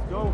go.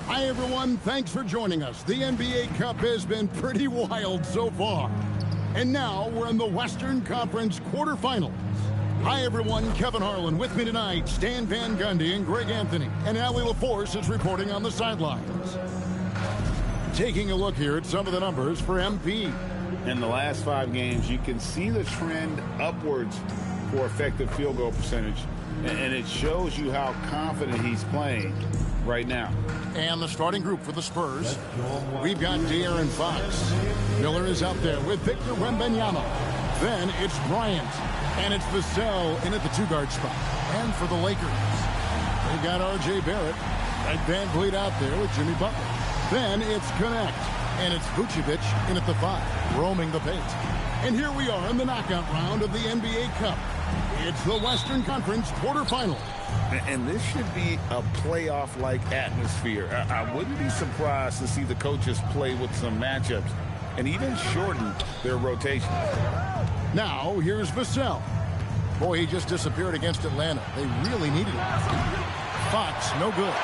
Hi, everyone. Thanks for joining us. The NBA Cup has been pretty wild so far. And now we're in the Western Conference quarterfinals. Hi, everyone. Kevin Harlan with me tonight. Stan Van Gundy and Greg Anthony. And Allie LaForce is reporting on the sidelines. Taking a look here at some of the numbers for MP. In the last 5 games, you can see the trend upwards for effective field goal percentage. And it shows you how confident he's playing right now. And the starting group for the Spurs. We've got De'Aaron Fox. Miller is out there with Victor Wembanyama. Then it's Bryant. And it's Vassell in at the 2-guard spot. And for the Lakers, they've got R.J. Barrett and Van Vliet out there with Jimmy Butler. Then it's Connect. And it's Vucevic in at the 5, roaming the paint. And here we are in the knockout round of the NBA Cup. It's the Western Conference quarterfinals. And this should be a playoff-like atmosphere. I wouldn't be surprised to see the coaches play with some matchups and even shorten their rotation. Now, here's Vassell. Boy, he just disappeared against Atlanta. They really needed him. Fox, no good.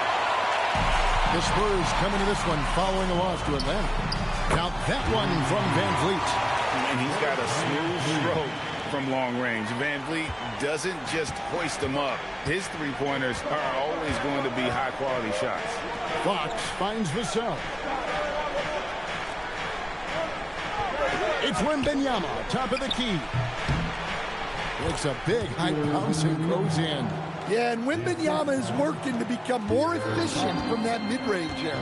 The Spurs coming to this one following a loss to Atlanta. Now, that one from Van Vliet. And he's got a smooth stroke from long range. Van Vliet doesn't just hoist them up. His three-pointers are always going to be high-quality shots. Fox finds Vassell. It's Wembanyama, top of the key. Takes a big high bounce and goes in. Yeah, and Wembanyama is working to become more efficient from that mid-range area.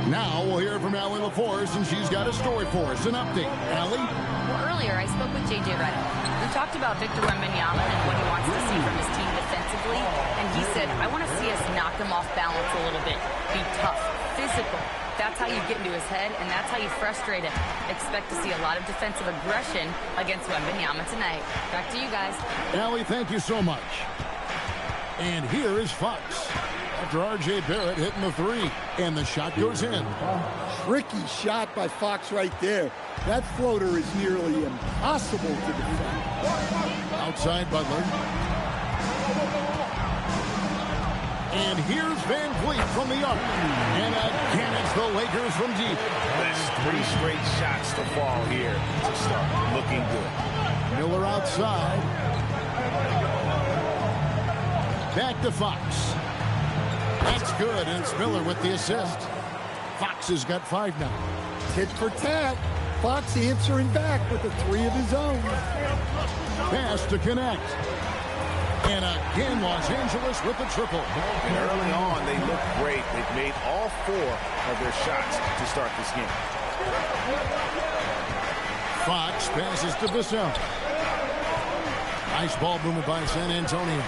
Now we'll hear from Allie LaForce, and she's got a story for us. An update. Allie? Well, earlier I spoke with J.J. Redick. We talked about Victor Wembanyama and what he wants to see from his team defensively. And he said, I want to see us knock him off balance a little bit. Be tough, physical. That's how you get into his head, and that's how you frustrate him. Expect to see a lot of defensive aggression against Wembanyama tonight. Back to you guys. Allie, thank you so much. And here is Fox. After R.J. Barrett hitting the 3. And the shot goes in. Tricky shot by Fox right there. That floater is nearly impossible to defend. Outside Butler. And here's Van Vliet from the arc. And again, it's the Lakers from deep. That's 3 straight shots to fall here to start looking good. Miller outside. Back to Fox. That's good, and it's Miller with the assist. Fox has got 5 now. Tit for tat. Fox answering back with a 3 of his own. Pass to Connect. And again, Los Angeles with the triple. And early on, they look great. They've made all 4 of their shots to start this game. Fox passes to Vassell. Nice ball movement by San Antonio.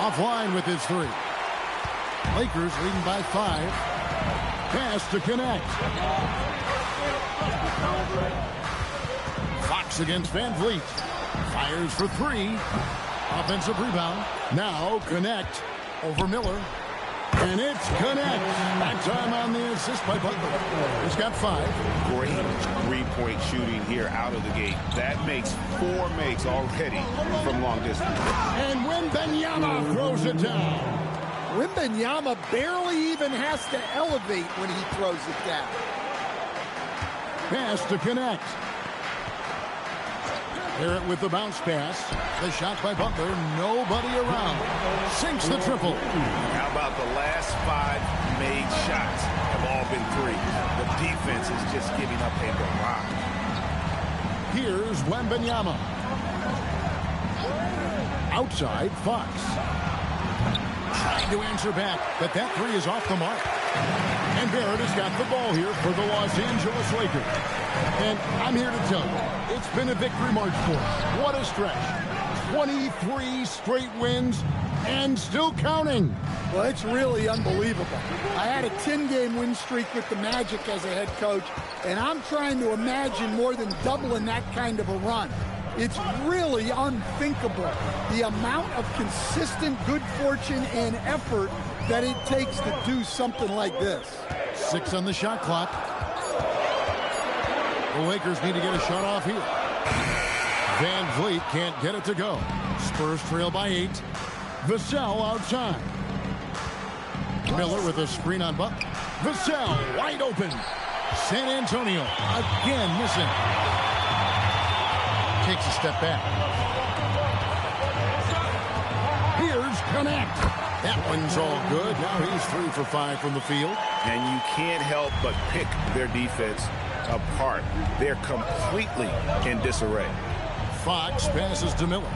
Offline with his 3. Lakers leading by 5. Pass to Connect. Fox against Van Vliet. Fires for 3. Offensive rebound. Now Connect over Miller. And it's Connect. That time on the assist by Butler. He's got 5. Great 3-point shooting here out of the gate. That makes 4 makes already from long distance. And Wembanyama throws it down. Wembanyama barely even has to elevate when he throws it down. pass to connect. Barrett with the bounce pass. The shot by Butler. Nobody around. Sinks the triple. How about the last 5 made shots have all been 3. The defense is just giving up a barrage. Here's Wembanyama. Outside, Fox. Trying to answer back, but that 3 is off the mark. And Barrett has got the ball here for the Los Angeles Lakers. And I'm here to tell you, it's been a victory march for us. What a stretch. 23 straight wins and still counting. Well, it's really unbelievable. I had a 10-game win streak with the Magic as a head coach, and I'm trying to imagine more than doubling that kind of a run. It's really unthinkable, the amount of consistent good fortune and effort that it takes to do something like this. 6 on the shot clock. The Lakers need to get a shot off here. Van Vliet can't get it to go. Spurs trail by 8. Vassell outside. Miller with a screen on Buck. Vassell wide open. San Antonio again missing. Takes a step back. Here's Connect. That one's all good. Now he's 3 for 5 from the field. And you can't help but pick their defense apart. They're completely in disarray. Fox passes to Miller.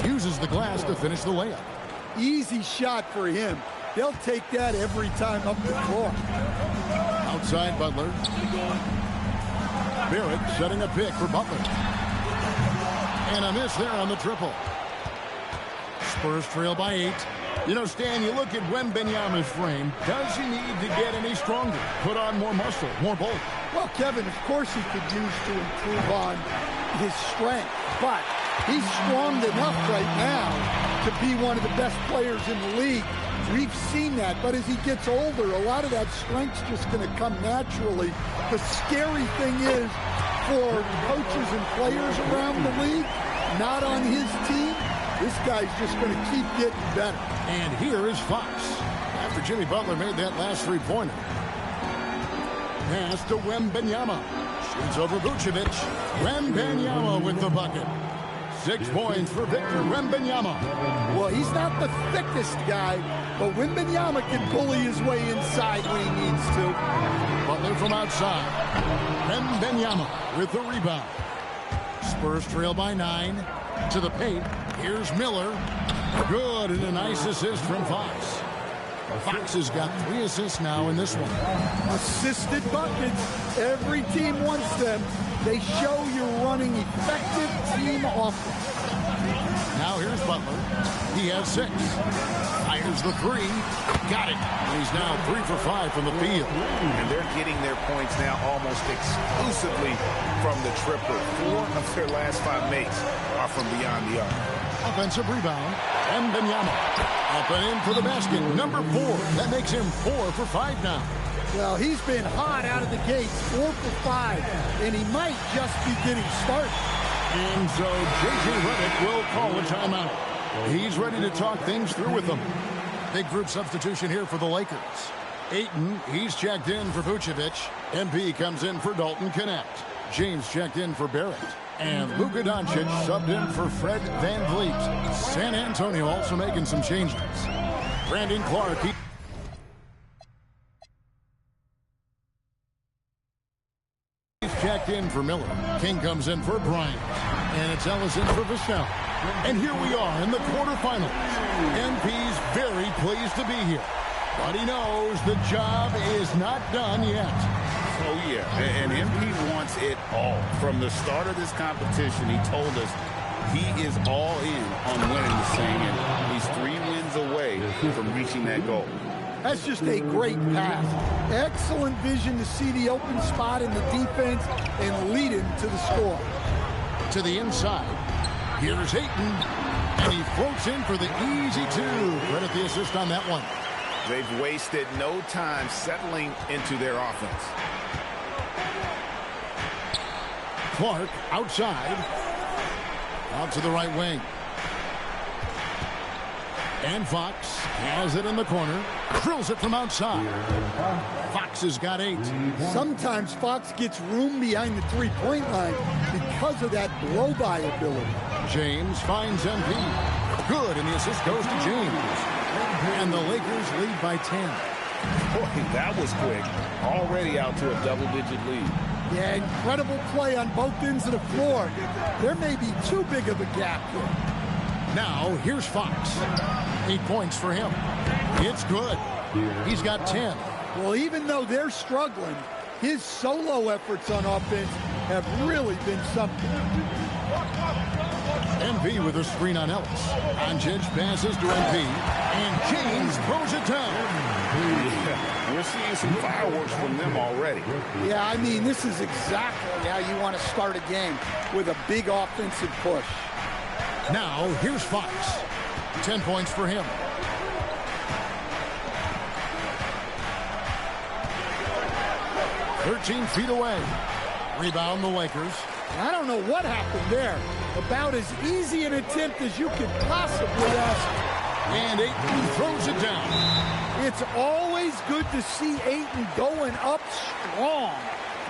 Uses the glass to finish the layup. Easy shot for him. They'll take that every time up the floor. Outside Butler. Barrett setting a pick for Butler. And a miss there on the triple. Spurs trail by 8. You know, Stan, you look at Wembanyama's frame. Does he need to get any stronger? Put on more muscle, more bulk? Well, Kevin, of course he could use to improve on his strength. But he's strong enough right now to be one of the best players in the league. We've seen that. But as he gets older, a lot of that strength's just going to come naturally. The scary thing is for coaches and players around the league, not on his team, this guy's just going to keep getting better. And here is Fox. After Jimmy Butler made that last 3-pointer. Pass to Wembanyama. Shoots over Vucevic. Wembanyama with the bucket. 6 points for Victor Wembanyama. Well, he's not the thickest guy, but Wembanyama can bully his way inside when he needs to. Butler from outside. Wembanyama with the rebound. Spurs trail by 9. To the paint. Here's Miller. Good, and a nice assist from Fox. Fox has got 3 assists now in this one. Assisted buckets. Every team wants them. They show you're running effective team offense. Now here's Butler. He has 6. Fires the 3. Got it. And he's now 3 for 5 from the field. And they're getting their points now almost exclusively from the triple. 4 of their last 5 makes are from beyond the arc. Offensive rebound. Wembanyama. Up and in for the basket. Number 4. That makes him 4 for 5 now. Well, he's been hot out of the gates, 4 for 5, and he might just be getting started. And so J.J. Redick will call a timeout. He's ready to talk things through with them. Big group substitution here for the Lakers. Ayton, he's checked in for Vucevic. MP comes in for Dalton Connect. James checked in for Barrett. And Luka Doncic subbed in for Fred VanVleet. San Antonio also making some changes. Brandon Clark. Checked in for Miller. King comes in for Bryant. And it's Ellis in for Vassell. And here we are in the quarterfinals. MP's very pleased to be here. But he knows the job is not done yet. Oh, yeah. And MP wants it all. From the start of this competition, he told us he is all in on winning this thing. And he's 3 wins away from reaching that goal. That's just a great pass. Excellent vision to see the open spot in the defense and lead him to the score. To the inside. Here's Ayton. And he floats in for the easy 2. Credit the assist on that one. They've wasted no time settling into their offense. Clark outside. Out to the right wing. And Fox has it in the corner. Drills it from outside. Fox has got 8. Sometimes Fox gets room behind the three-point line because of that blow-by ability. James finds MP. Good, and the assist goes to James. And the Lakers lead by 10. Boy, that was quick. Already out to a double-digit lead. Yeah, incredible play on both ends of the floor. There may be too big of a gap here. Now, here's Fox. 8 points for him. It's good. He's got 10. Well, even though they're struggling, his solo efforts on offense have really been something. MP with a screen on Ellis. Doncic passes to MP, and James throws it down. Yeah, we're seeing some fireworks from them already. Yeah, I mean, this is exactly how you want to start a game, with a big offensive push. Now, here's Fox. 10 points for him. "13 feet away." Rebound the Lakers. I don't know what happened there. About as easy an attempt as you could possibly ask. And Ayton throws it down. It's always good to see Ayton going up strong,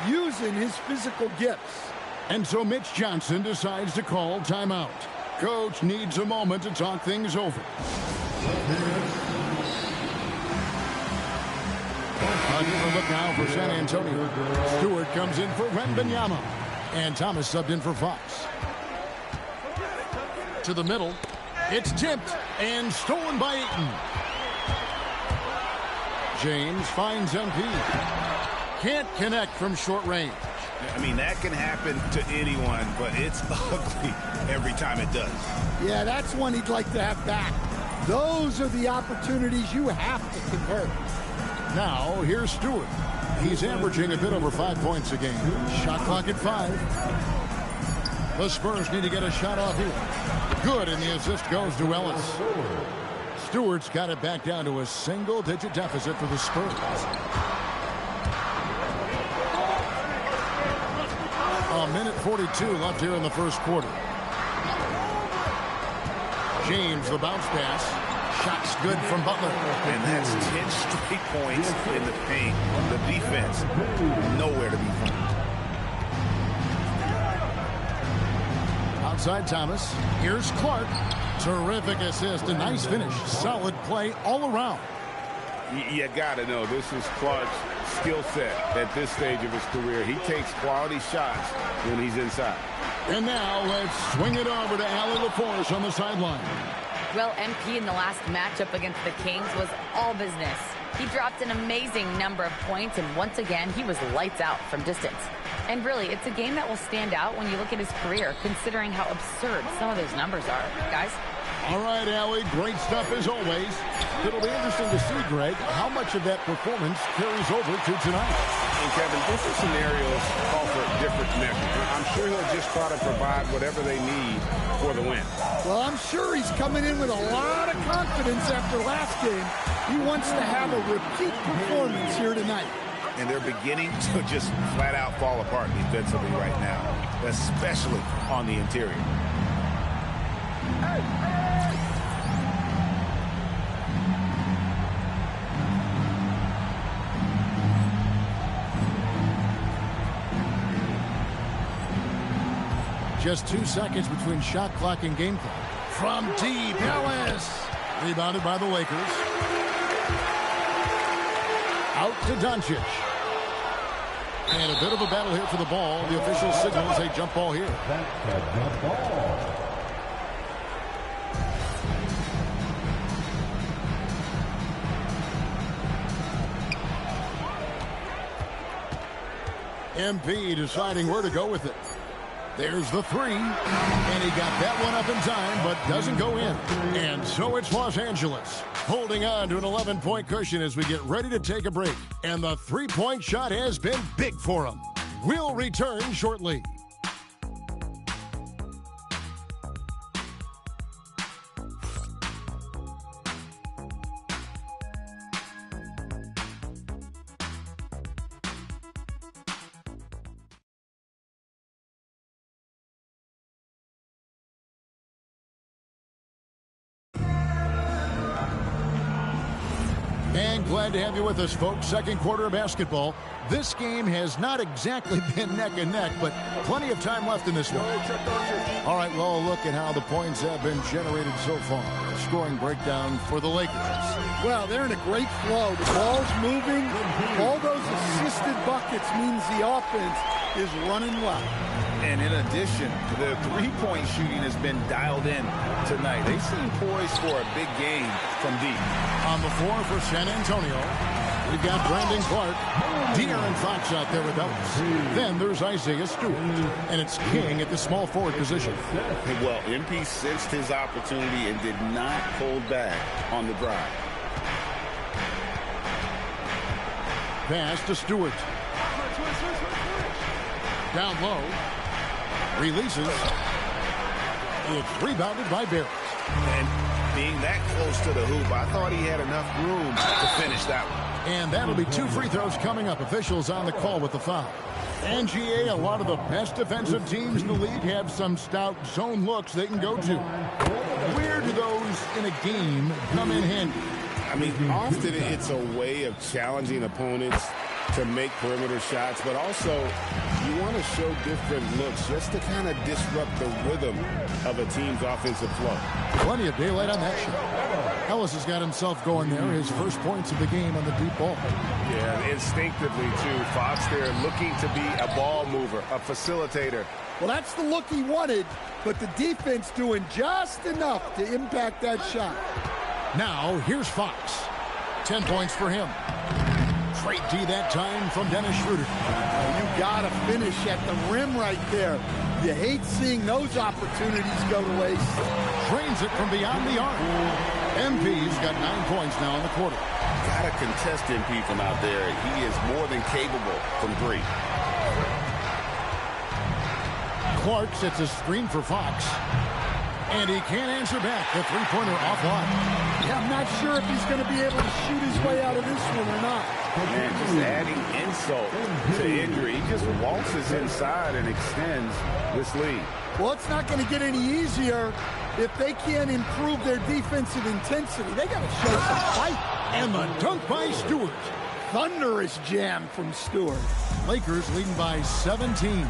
using his physical gifts. And so Mitch Johnson decides to call timeout. Coach needs a moment to talk things over. A different look now for San Antonio. Stewart comes in for Wembanyama. And Thomas subbed in for Fox. To the middle. It's tipped and stolen by Ayton. James finds MP. Can't connect from short range. I mean, that can happen to anyone, but it's ugly every time it does. Yeah, that's one he'd like to have back. Those are the opportunities you have to convert. Now, here's Stewart. He's averaging a bit over 5 points a game. Shot clock at 5. The Spurs need to get a shot off here. Good, and the assist goes to Ellis. Stewart's got it back down to a single-digit deficit for the Spurs. A minute 42 left here in the first quarter. James, the bounce pass. Shot's good from Butler. And that's 10 straight points in the paint. The defense, nowhere to be found. Outside Thomas. Here's Clark. Terrific assist. A nice finish. Solid play all around. You got to know, this is Clark's skill set at this stage of his career. He takes quality shots when he's inside. And now let's swing it over to Allie LaForce on the sideline. Well, MP in the last matchup against the Kings was all business. He dropped an amazing number of points, and once again, he was lights out from distance. And really, it's a game that will stand out when you look at his career, considering how absurd some of those numbers are. Guys? All right, Allie, great stuff as always. It'll be interesting to see, Greg, how much of that performance carries over to tonight. And Kevin, different scenarios call for different measures. I'm sure he'll just try to provide whatever they need for the win. Well, I'm sure he's coming in with a lot of confidence after last game. He wants to have a repeat performance here tonight. And they're beginning to just flat out fall apart defensively right now, especially on the interior. Just 2 seconds between shot clock and game clock. From deep, Ellis. Rebounded by the Lakers. Out to Doncic. And a bit of a battle here for the ball. The official signals a jump ball here. MP deciding where to go with it. There's the three, and he got that one up in time, but doesn't go in. And so it's Los Angeles, holding on to an 11-point cushion as we get ready to take a break. And the three-point shot has been big for him. We'll return shortly. And glad to have you with us, folks. Second quarter of basketball. This game has not exactly been neck and neck, but plenty of time left in this one. All right, well, look at how the points have been generated so far. A scoring breakdown for the Lakers. Well, they're in a great flow. The ball's moving. All those assisted buckets means the offense is running well. And in addition, the three-point shooting has been dialed in tonight. They seem poised for a big game from deep. On the floor for San Antonio, we've got Brandon Clark, De'Aaron Fox out there with Ellis. Then there's Isaiah Stewart, and it's King at the small forward position. Well, MP sensed his opportunity and did not hold back on the drive. Pass to Stewart. Down low. Releases. It's rebounded by Barrett. And being that close to the hoop, I thought he had enough room to finish that one. And that'll be 2 free throws coming up. Officials on the call with the foul. And GA, a lot of the best defensive teams in the league have some stout zone looks they can go to. Where do those in a game come in handy? I mean, often it's a way of challenging opponents to make perimeter shots, but also you want to show different looks just to kind of disrupt the rhythm of a team's offensive flow. Plenty of daylight on that shot. Ellis has got himself going there. His first points of the game on the deep ball. Yeah, instinctively, too. Fox there looking to be a ball mover, a facilitator. Well, that's the look he wanted, but the defense doing just enough to impact that shot. Now, here's Fox. 10 points for him. Straight D that time from Dennis Schroeder. You got to finish at the rim right there. You hate seeing those opportunities go to waste. Drains it from beyond the arc. MP's got 9 points now in the quarter. Got to contest MP from out there. He is more than capable from three. Clark sets a screen for Fox. And he can't answer back. The three-pointer offline. Yeah, I'm not sure if he's going to be able to shoot his way out of this one or not. And just adding insult to injury. He just waltzes inside and extends this lead. Well, it's not going to get any easier if they can't improve their defensive intensity. They got to show some fight. And the dunk by Stewart. Thunderous jam from Stewart. Lakers leading by 17.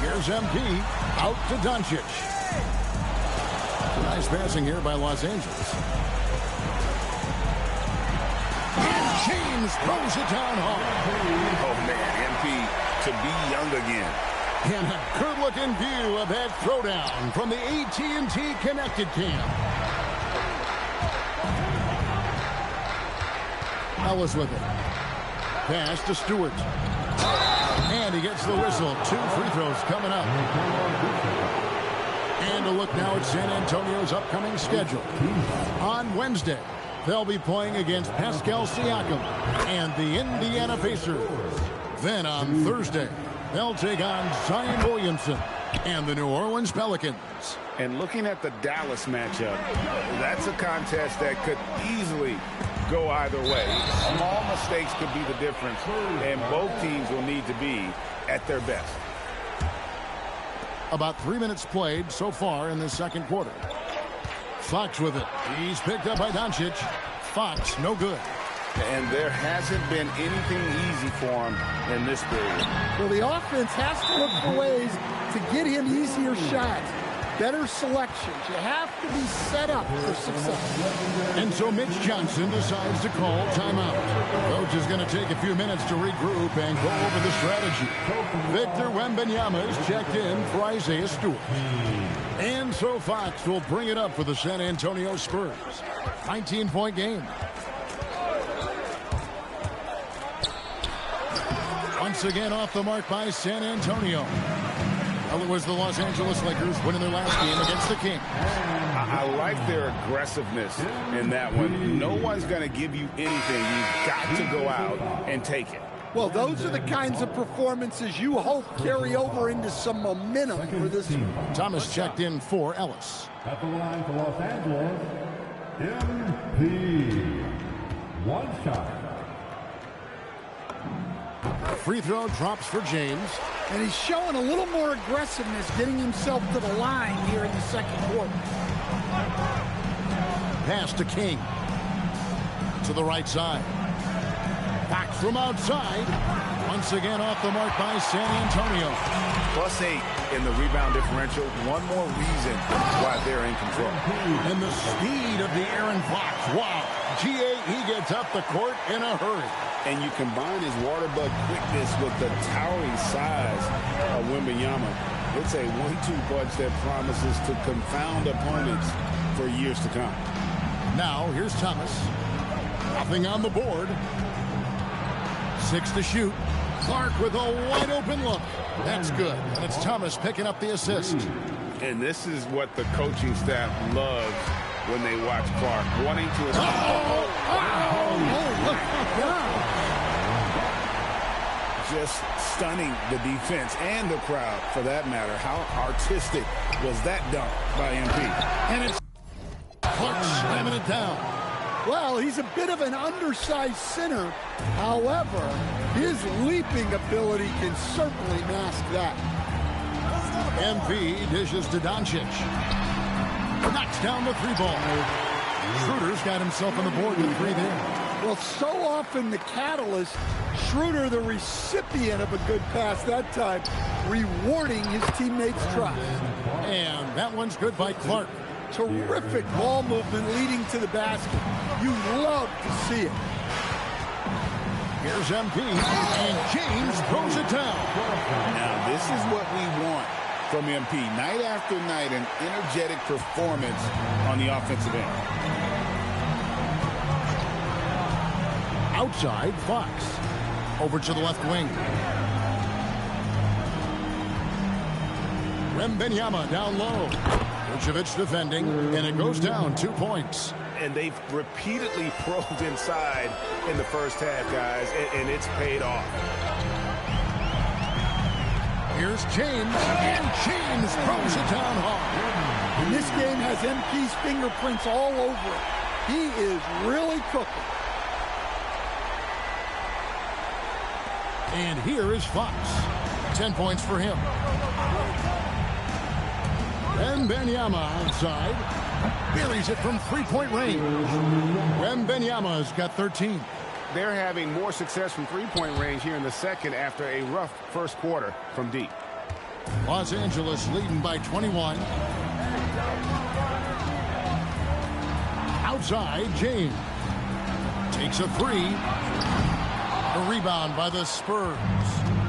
Here's MP out to Doncic. Nice passing here by Los Angeles. And James throws it down hard. Oh, man, MP to be young again. And a good-looking view of that throwdown from the AT&T Connected Cam. Ellis with it. Pass to Stewart. And he gets the whistle. 2 free throws coming up. And a look now at San Antonio's upcoming schedule. On Wednesday, they'll be playing against Pascal Siakam and the Indiana Pacers. Then on Thursday, they'll take on Zion Williamson and the New Orleans Pelicans. And looking at the Dallas matchup, that's a contest that could easily go either way. Small mistakes could be the difference, and both teams will need to be at their best. About 3 minutes played so far in the second quarter. Fox with it. He's picked up by Doncic. Fox, no good. And there hasn't been anything easy for him in this period. Well, the offense has to look for ways to get him easier shots. Better selections. You have to be set up for success. And so Mitch Johnson decides to call timeout. Coach is going to take a few minutes to regroup and go over the strategy. Victor Wembanyama is checked in for Isaiah Stewart. And so Fox will bring it up for the San Antonio Spurs. 19-point game. Once again off the mark by San Antonio. Well, it was the Los Angeles Lakers winning their last game against the Kings. I like their aggressiveness in that one. No one's going to give you anything. You've got to go out and take it. Well, those are the kinds of performances you hope carry over into some momentum for this one. Thomas checked in for Ellis. At the line for Los Angeles, MP. One shot. Free throw drops for James. And he's showing a little more aggressiveness, getting himself to the line here in the second quarter. Pass to King. to the right side. Fox from outside. Once again off the mark by San Antonio. +8 in the rebound differential. One more reason why they're in control. And the speed of the Aaron Fox. Wow. He gets up the court in a hurry. And you combine his water bug quickness with the towering size of Wembanyama. It's a 1-2 punch that promises to confound opponents for years to come. Now, here's Thomas. Nothing on the board. 6 to shoot. Clark with a wide open look. That's good. And it's Thomas picking up the assist. And this is what the coaching staff loves when they watch Clark. Wanting to... Just stunning the defense and the crowd, for that matter. How artistic was that dunk by MP? And it's Clark slamming it down. Well, he's a bit of an undersized center. However, his leaping ability can certainly mask that. MP dishes to Doncic. Knocks down the 3-ball. Schroeder's got himself on the board with 3 there. Well, so often the catalyst, Schroeder, the recipient of a good pass that time, rewarding his teammates' try. And that one's good by Clark. Terrific ball movement leading to the basket. You love to see it. Here's MP, and James throws it down. Now, this is what we want from MP. Night after night, an energetic performance on the offensive end. Outside, Fox. Over to the left wing. Wembanyama down low. Vucevic defending, and it goes down 2 points. And they've repeatedly probed inside in the first half, guys, and it's paid off. Here's James, and James throws it down hard. And this game has MP's fingerprints all over it. He is really cooking. And here is Fox. 10 points for him. Wembanyama outside. Buries it from 3-point range. Wembanyama's got 13. They're having more success from 3-point range here in the second after a rough first quarter from deep. Los Angeles leading by 21. Outside, James. Takes a 3. A rebound by the Spurs.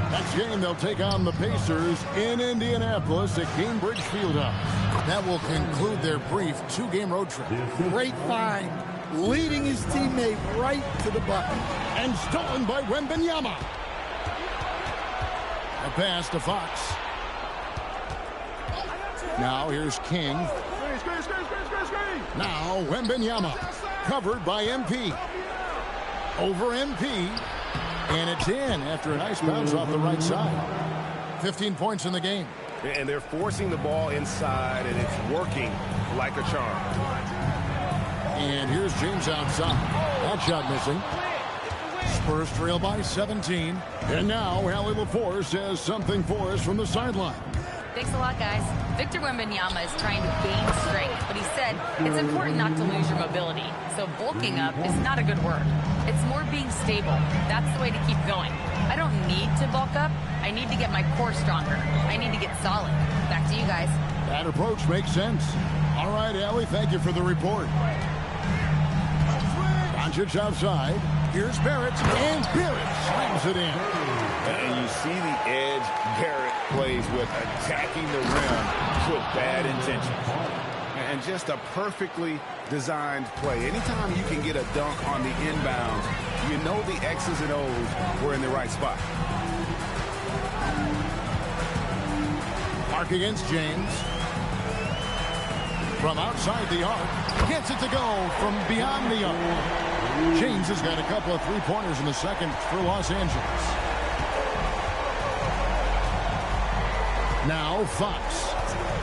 Next game, they'll take on the Pacers in Indianapolis at Cambridge Fieldhouse. That will conclude their brief 2-game road trip. Great find. Leading his teammate right to the bucket. And stolen by Wembanyama. A pass to Fox. Now here's King. Now Wembanyama. Covered by MP. Over MP. And it's in after a nice bounce off the right side. 15 points in the game. And they're forcing the ball inside, and it's working like a charm. And here's James outside. That shot missing. Spurs trail by 17. And now Allie LaForce has something for us from the sideline. Thanks a lot, guys. Victor Wembanyama is trying to gain strength, but he said it's important not to lose your mobility. So bulking up is not a good word. It's more being stable. That's the way to keep going. I don't need to bulk up. I need to get my core stronger. I need to get solid. Back to you guys. That approach makes sense. All right, Allie, thank you for the report. Doncic outside. Here's Barrett, and Barrett slams it in. And you see the edge Barrett plays with, attacking the rim with bad intentions. And just a perfectly designed play. Anytime you can get a dunk on the inbounds, you know the X's and O's were in the right spot. Mark against James. From outside the arc. Gets it to go from beyond the arc. James has got a couple of 3-pointers in the second for Los Angeles. Now Fox.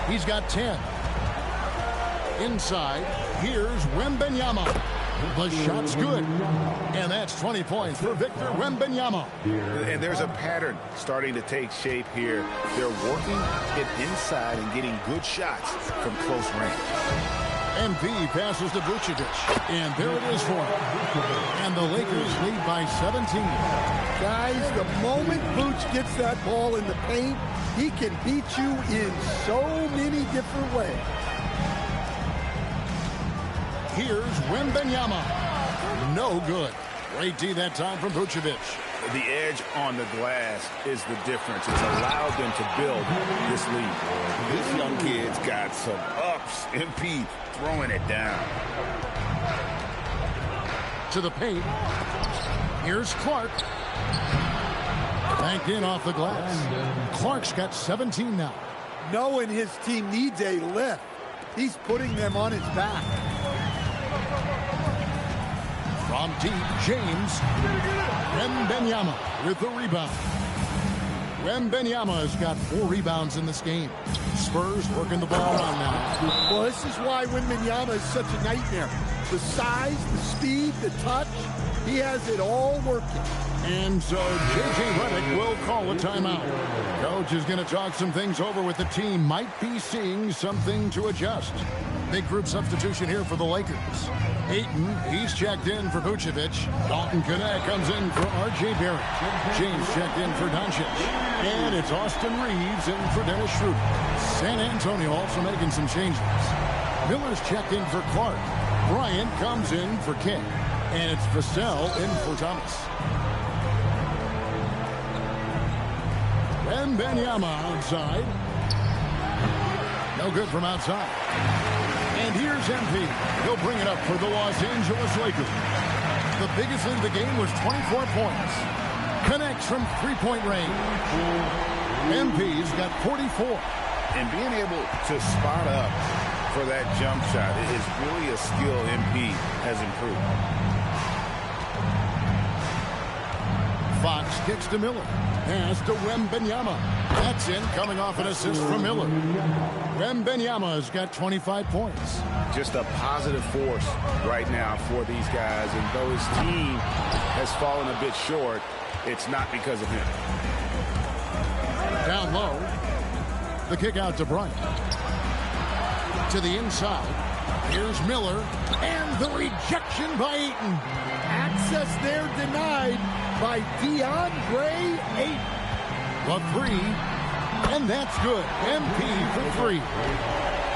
He's got 10. Inside, here's Wembanyama. The shot's good. And that's 20 points for Victor Wembanyama. And there's a pattern starting to take shape here. They're working it inside and getting good shots from close range. MP passes to Vucevic. And there it is for him. And the Lakers lead by 17. Guys, the moment Vooch gets that ball in the paint, he can beat you in so many different ways. Here's Wembanyama. No good. Great D that time from Vucevic. The edge on the glass is the difference. It's allowed them to build this lead. This young kid's got some ups. MP throwing it down. To the paint. Here's Clark. Banked in off the glass. Clark's got 17 now. Knowing his team needs a lift, he's putting them on his back. From deep, James. Wembanyama with the rebound. Wembanyama has got 4 rebounds in this game. Spurs working the ball on now. Well, this is why Wembanyama is such a nightmare. The size, the speed, the touch, he has it all working. And so J.J. Redick will call a timeout. Coach is going to talk some things over with the team. Might be seeing something to adjust. Big group substitution here for the Lakers. Ayton, he's checked in for Vucevic. Dalton Connect comes in for R.J. Barrett. James checked in for Doncic. And it's Austin Reeves in for Dennis Schroeder. San Antonio also making some changes. Miller's checked in for Clark. Bryant comes in for King. And it's Vassell in for Thomas. Wembanyama outside. No good from outside. And here's MP. He'll bring it up for the Los Angeles Lakers. The biggest lead of the game was 24 points. Connects from three-point range. MP's got 44. And being able to spot up for that jump shot is really a skill MP has improved. Fox kicks to Miller. Pass to Wembanyama. That's in, coming off an assist from Miller. Wembanyama's got 25 points. Just a positive force right now for these guys. And though his team has fallen a bit short, it's not because of him. Down low. The kick out to Bryant. To the inside. Here's Miller. And the rejection by Ayton. Access there denied by DeAndre Ayton. The three, and that's good. MP for 3.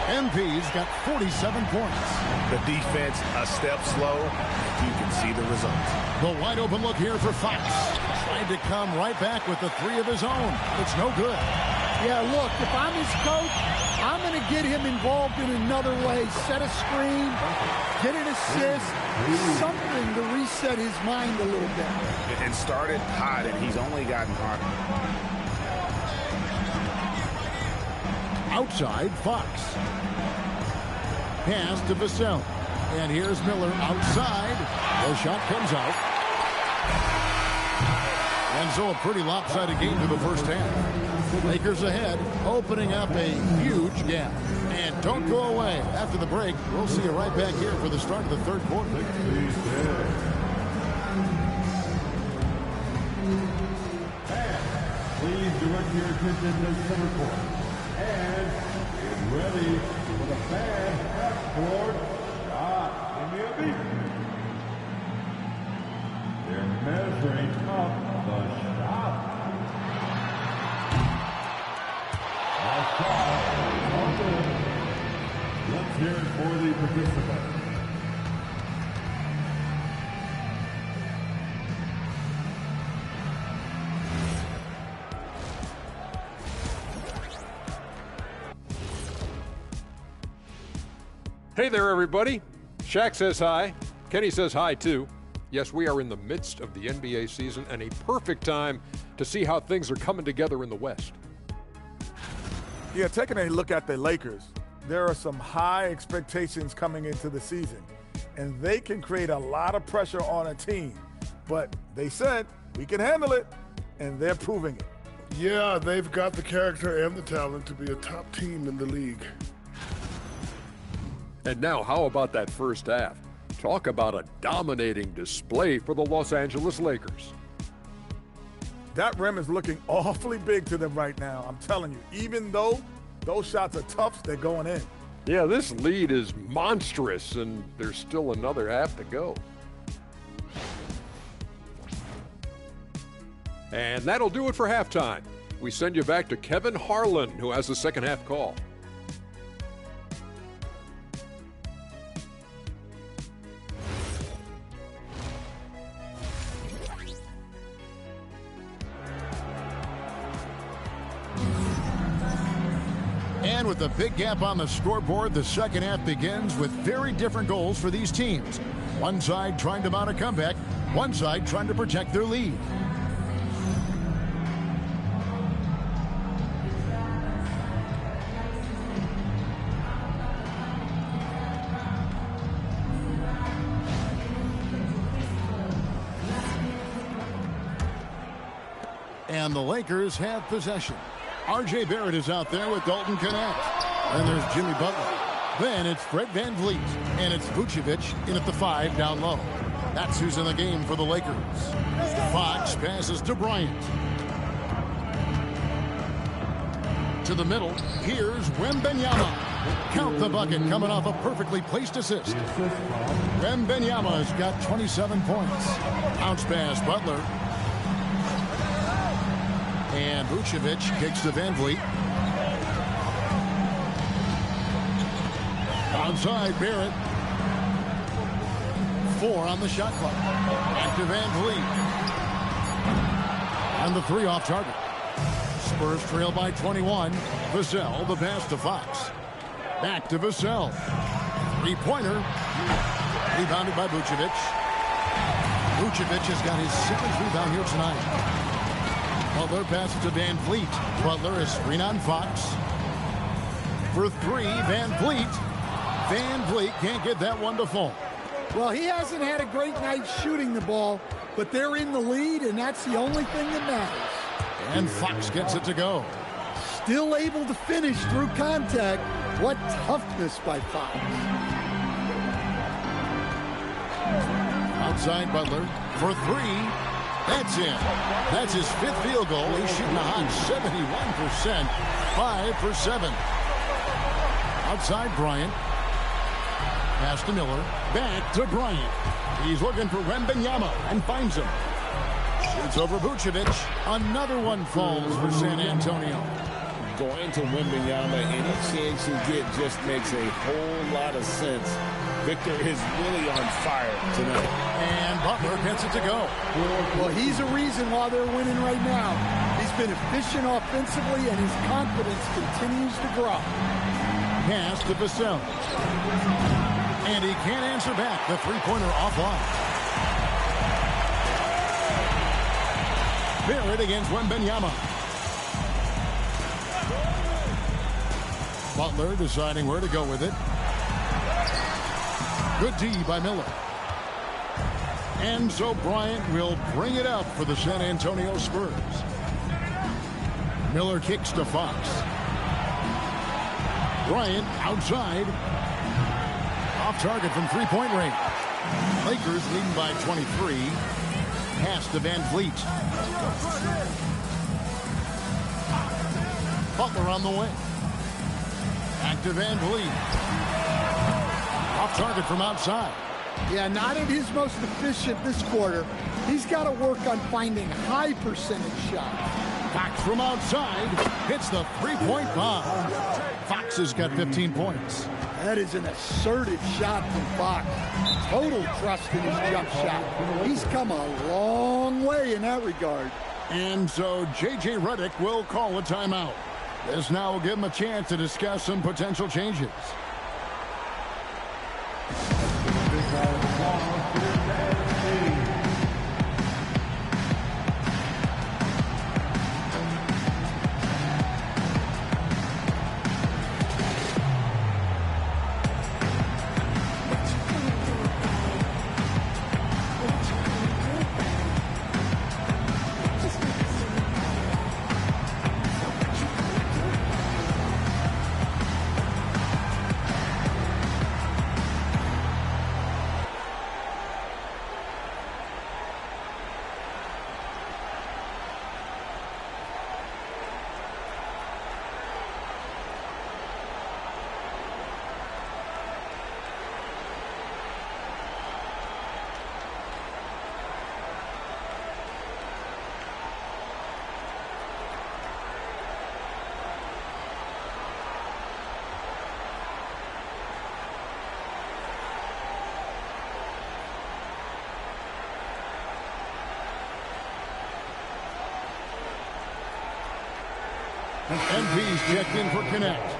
MP's got 47 points. The defense a step slow. You can see the results. The wide open look here for Fox. Tried to come right back with the 3 of his own. It's no good. Yeah, look, if I'm his coach, I'm going to get him involved in another way. Set a screen, get an assist, something to reset his mind a little bit. And started hot, and he's only gotten hotter. Outside, Fox. Pass to Vassell. And here's Miller outside. The shot comes out. And so a pretty lopsided game to the first half. Lakers ahead, opening up a huge gap. And don't go away. After the break, we'll see you right back here for the start of the third quarter. Please direct your attention to center court. And get ready for the fan half-court shot in the elite. They're measuring up the shot. Now shot on good. Let's hear it for the participants. Hey there, everybody. Shaq says hi. Kenny says hi, too. Yes, we are in the midst of the NBA season and a perfect time to see how things are coming together in the West. Yeah, taking a look at the Lakers, there are some high expectations coming into the season, and they can create a lot of pressure on a team. But they said, we can handle it, and they're proving it. Yeah, they've got the character and the talent to be a top team in the league. And now, how about that first half? Talk about a dominating display for the Los Angeles Lakers. That rim is looking awfully big to them right now. I'm telling you, even though those shots are tough, they're going in. Yeah, this lead is monstrous, and there's still another half to go. And that'll do it for halftime. We send you back to Kevin Harlan, who has the second half call. And with a big gap on the scoreboard, the second half begins with very different goals for these teams. One side trying to mount a comeback, one side trying to protect their lead. And the Lakers have possession. R.J. Barrett is out there with Dalton Connect. Then there's Jimmy Butler. Then it's Fred VanVleet. And it's Vucevic in at the 5 down low. That's who's in the game for the Lakers. Fox passes to Bryant. To the middle. Here's Wembanyama. Count the bucket coming off a perfectly placed assist. Wembanyama has got 27 points. Bounce pass, Butler. And Vucevic kicks to VanVleet. Outside, Barrett. 4 on the shot clock. Back to VanVleet. And the 3 off target. Spurs trail by 21. Vassell, the pass to Fox. Back to Vassell. 3-pointer. Rebounded by Vucevic. Vucevic has got his 7th rebound here tonight. Butler passes to VanVleet. Butler is screen on Fox. For 3, VanVleet. VanVleet can't get that one to fall. Well, he hasn't had a great night shooting the ball, but they're in the lead, and that's the only thing that matters. And Fox gets it to go. Still able to finish through contact. What toughness by Fox. Outside Butler for 3. That's in. That's his 5th field goal. He's shooting a hot 71%. 5 for 7. Outside Bryant. Pass to Miller. Back to Bryant. He's looking for Wembanyama and finds him. Shoots over Vucevic. Another one falls for San Antonio. Going to Wembanyama, any chance you get just makes a whole lot of sense. Victor is really on fire tonight. And Butler gets it to go. Well, he's a reason why they're winning right now. He's been efficient offensively, and his confidence continues to grow. Pass to Vassell. And he can't answer back. The 3-pointer offline. Barrett against Wembanyama. Butler deciding where to go with it. Good D by Miller. And so Bryant will bring it up for the San Antonio Spurs. Miller kicks to Fox. Bryant outside. Off target from 3-point range. Lakers leading by 23. Pass to VanVleet. Butler on the wing. Back to VanVleet. Off target from outside. Yeah, not at his most efficient this quarter. He's got to work on finding high percentage shots. Fox from outside hits the 3-point bomb. Fox has got 15 points. That is an assertive shot from Fox. Total trust in his jump shot. He's come a long way in that regard. And so J.J. Redick will call a timeout. This now will give him a chance to discuss some potential changes. MP's checked in for Connect.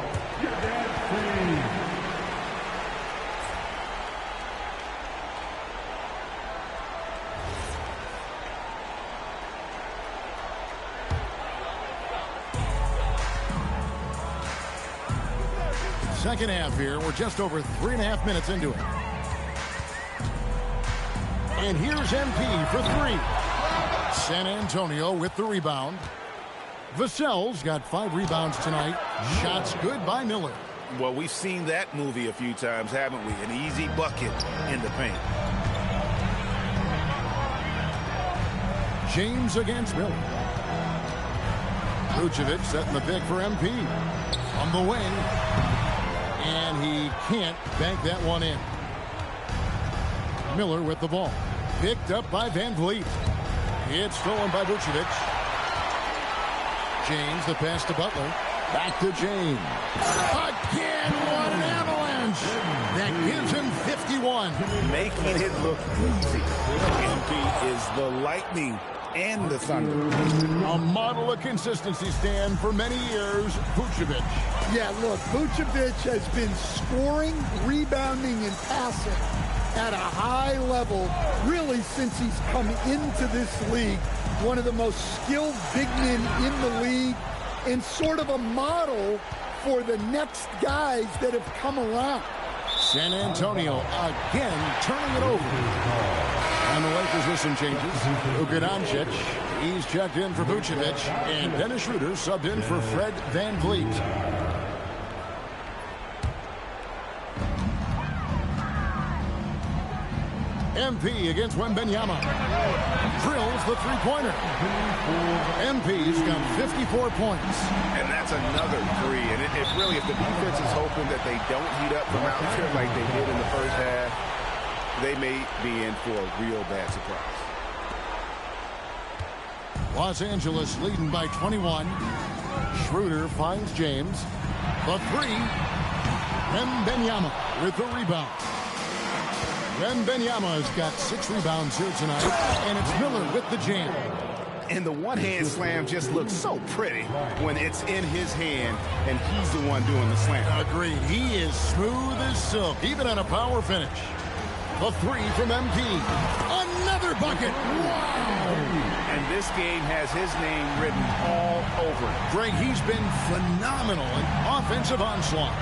Second half here. We're just over 3.5 minutes into it. And here's MP for three. San Antonio with the rebound. Vassell's got 5 rebounds tonight. Shots good by Miller. Well, we've seen that movie a few times, haven't we? An easy bucket in the paint. James against Miller. Vucevic setting the pick for MP. On the wing. And he can't bank that one in. Miller with the ball. Picked up by Van Vliet. It's stolen by Vucevic. James, the pass to Butler. Back to James. Again, what an avalanche. That gives him 51. Making it look easy. MP is the lightning and the thunder. A model of consistency, Stan, for many years. Vucevic. Yeah, look, Vucevic has been scoring, rebounding, and passing at a high level really since he's come into this league. One of the most skilled big men in the league and sort of a model for the next guys that have come around. San Antonio again turning it over. And the Lakers with some changes. Luka Doncic, he's checked in for Vucevic, and Dennis Schroeder subbed in for Fred Van Vliet. MP against Wembanyama. Drills the three-pointer. MP's got 54 points. And that's another three. And if really, if the defense is hoping that they don't heat up from out here like they did in the first half, they may be in for a real bad surprise. Los Angeles leading by 21. Schroeder finds James. The three. Wembanyama with the rebound. Wembanyama has got 6 rebounds here tonight, and it's Miller with the jam. And the one-hand slam just looks so pretty when it's in his hand, and he's the one doing the slam. Agreed. He is smooth as silk, even on a power finish. The three from MP. Another bucket. Wow. And this game has his name written all over it. Greg, he's been phenomenal in offensive onslaught.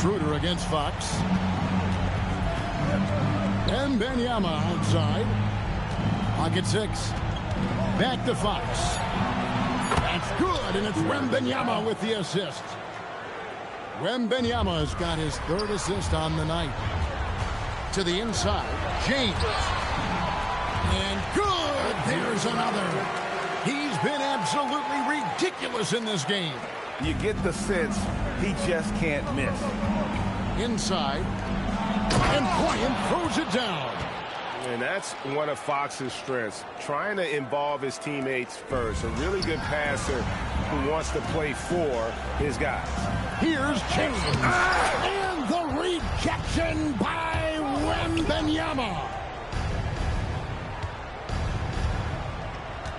Schroeder against Fox. And Wembanyama outside. Pocket 6. Back to Fox. That's good, and it's Wembanyama with the assist. Wembanyama has got his 3rd assist on the night. To the inside. James. And good. There's another. He's been absolutely ridiculous in this game. You get the sense he just can't miss. Inside. And Bryant throws it down. And that's one of Fox's strengths, trying to involve his teammates first. A really good passer who wants to play for his guys. Here's James. And the rejection by Wembanyama.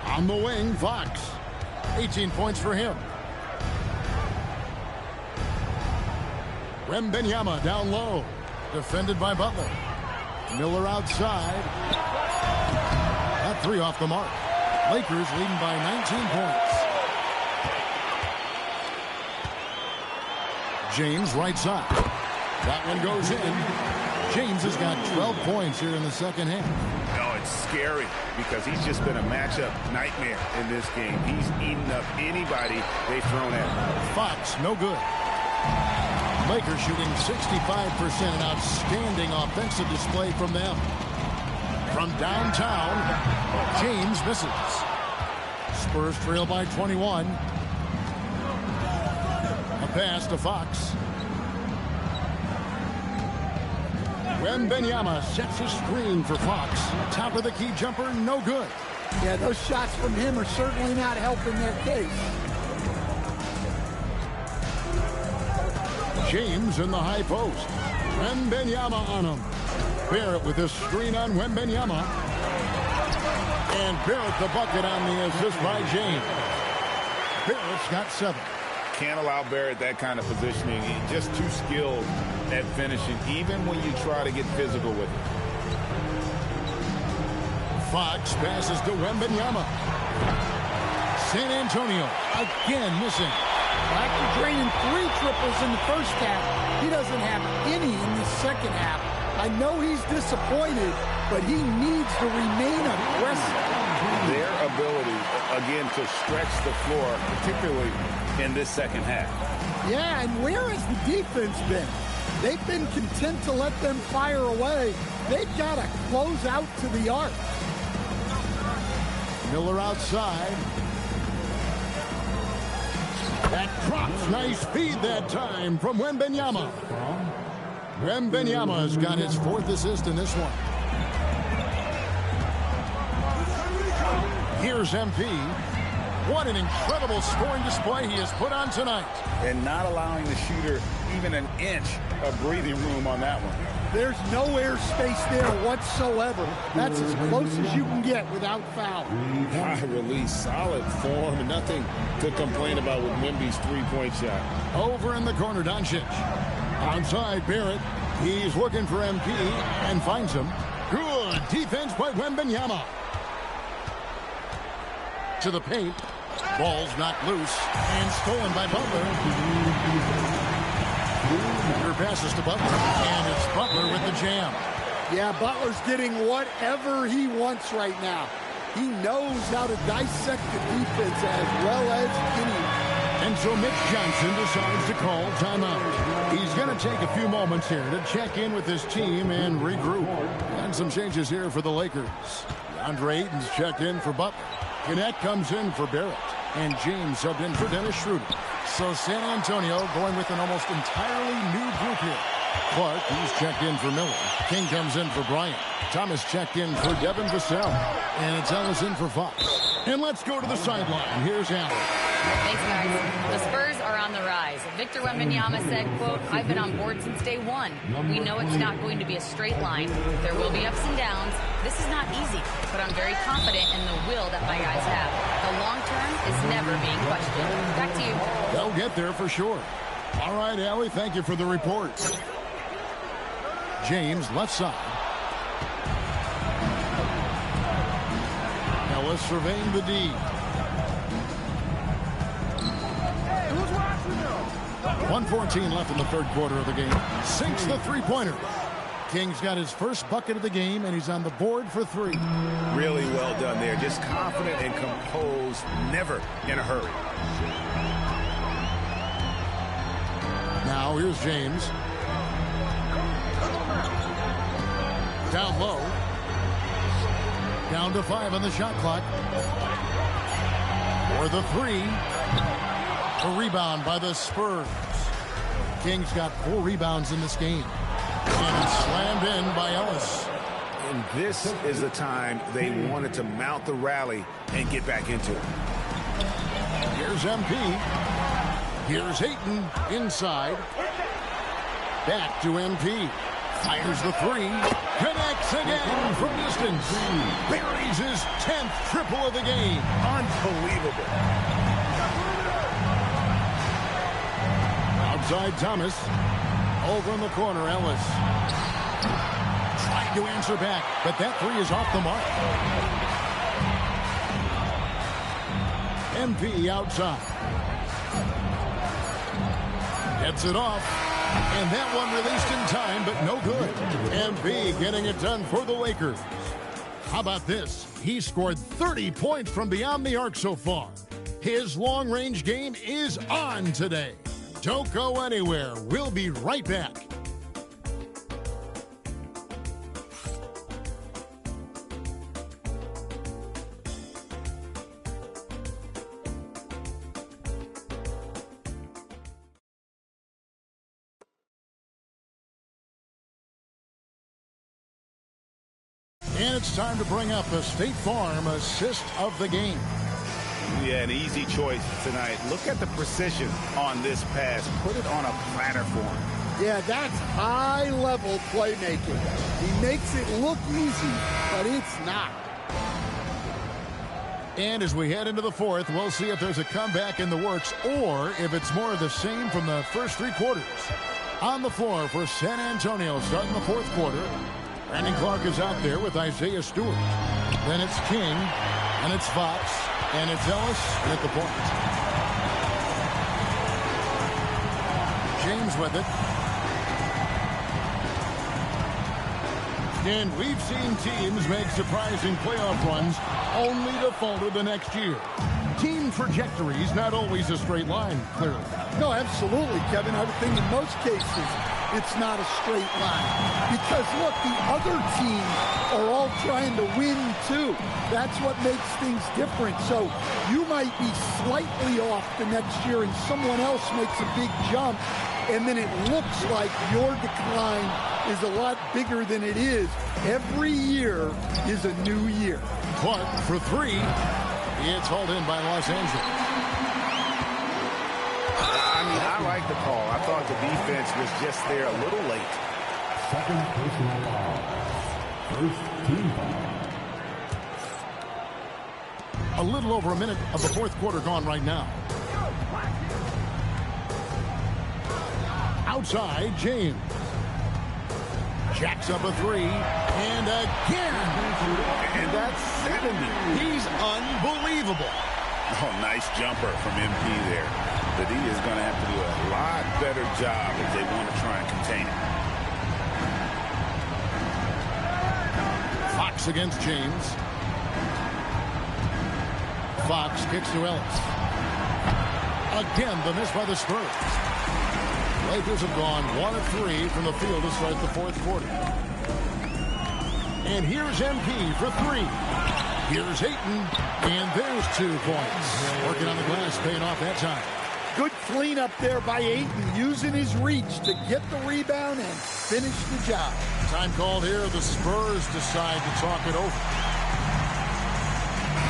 On the wing, Fox. 18 points for him. Wembanyama down low. Defended by Butler. Miller outside. That 3 off the mark. Lakers leading by 19 points. James right side. That one goes in. James has got 12 points here in the second half. No, it's scary because he's just been a matchup nightmare in this game. He's eaten up anybody they've thrown at him. Fox, no good. Lakers shooting 65%, an outstanding offensive display from them. From downtown, James misses. Spurs trail by 21. A pass to Fox. Wembanyama sets a screen for Fox. Top of the key jumper, no good. Yeah, those shots from him are certainly not helping their case. James in the high post. Wembanyama on him. Barrett with a screen on Wembanyama. And Barrett the bucket on the assist by James. Barrett's got 7. Can't allow Barrett that kind of positioning. He's just too skilled at finishing, even when you try to get physical with it. Fox passes to Wembanyama. San Antonio again missing. After draining 3 triples in the first half, he doesn't have any in the second half. I know he's disappointed, but he needs to remain aggressive. Their ability, again, to stretch the floor, particularly in this second half. Yeah, and where has the defense been? They've been content to let them fire away. They've got to close out to the arc. Miller outside. That drops. Nice feed that time from Wembanyama. Wembanyama's got his 4th assist in this one. Here's MP. What an incredible scoring display he has put on tonight. And not allowing the shooter even an inch of breathing room on that one. There's no air space there whatsoever. That's as close as you can get without foul. High release, solid form, nothing to complain about with Wemby's three-point shot. Over in the corner, Doncic. Outside, Barrett. He's looking for MP and finds him. Good defense by Wembanyama. To the paint. Ball's knocked loose and stolen by Butler. Your passes to Butler, and it's Butler with the jam. Yeah, Butler's getting whatever he wants right now. He knows how to dissect the defense as well as anyone. And so Mitch Johnson decides to call timeout. He's going to take a few moments here to check in with his team and regroup. And some changes here for the Lakers. Andre Ayton's checked in for Butler. Gannett comes in for Barrett. And James subbed in for Dennis Schroeder. So San Antonio going with an almost entirely new group here. Clark, he's checked in for Miller. King comes in for Bryant. Thomas checked in for Devin Vassell. And it's Ellis in for Fox. And let's go to the sideline. Here's Allen. Thanks, guys. The Spurs are on the rise. Victor Wembanyama said, quote, "I've been on board since day one. We know it's not going to be a straight line. There will be ups and downs. This is not easy, but I'm very confident in the will that my guys have. The long term is never being questioned." Back to you. They'll get there for sure. All right, Allie, thank you for the report. James, left side. Ellis surveying the D. 1:14 left in the third quarter of the game. Sinks the three-pointer. King's got his first bucket of the game, and he's on the board for 3. Really well done there. Just confident and composed, never in a hurry. Now here's James. Down low. Down to 5 on the shot clock. For the 3. A rebound by the Spurs. Kings got 4 rebounds in this game. And it's slammed in by Ellis. And this is the time they wanted to mount the rally and get back into it. Here's MP. Here's Ayton inside. Back to MP. Fires the 3. Connects again from distance. Buries his 10th triple of the game. Unbelievable. Outside Thomas. Over in the corner, Ellis. Trying to answer back, but that 3 is off the mark. MP outside. Gets it off. And that one released in time, but no good. MP getting it done for the Lakers. How about this? He scored 30 points from beyond the arc so far. His long-range game is on today. Don't go anywhere. We'll be right back. And it's time to bring up the State Farm assist of the game. Yeah, an easy choice tonight. Look at the precision on this pass. Put it on a platter for him. Yeah, that's high-level playmaking. He makes it look easy, but it's not. And as we head into the fourth, we'll see if there's a comeback in the works or if it's more of the same from the first three quarters. On the floor for San Antonio starting the fourth quarter. Brandon Clark is out there with Isaiah Stewart. Then it's King, and it's Fox, and it's Ellis at the point. James with it. And we've seen teams make surprising playoff runs only to falter the next year. Team trajectories not always a straight line, clearly. No, absolutely, Kevin. I would think in most cases it's not a straight line. Because, look, the other teams are all trying to win, too. That's what makes things different. So you might be slightly off the next year and someone else makes a big jump, and then it looks like your decline is a lot bigger than it is. Every year is a new year. Clark for three. It's hauled in by Los Angeles. I mean, I like the call. I thought the defense was just there a little late. Second personal foul. First team foul. A little over a minute of the fourth quarter gone right now. Outside, James. Jacks up a three, and again. And that's 70. He's unbelievable. Oh, nice jumper from MP there. The D is going to have to do a lot better job if they want to try and contain it. Fox against James. Fox kicks to Ellis. Again, the miss by the Spurs. Lakers have gone 1 of 3 from the field to start the fourth quarter. And here's MP for three. Here's Ayton, and there's 2 points. Working on the glass, paying off that time. Good cleanup there by Ayton, using his reach to get the rebound and finish the job. Time called here. The Spurs decide to talk it over.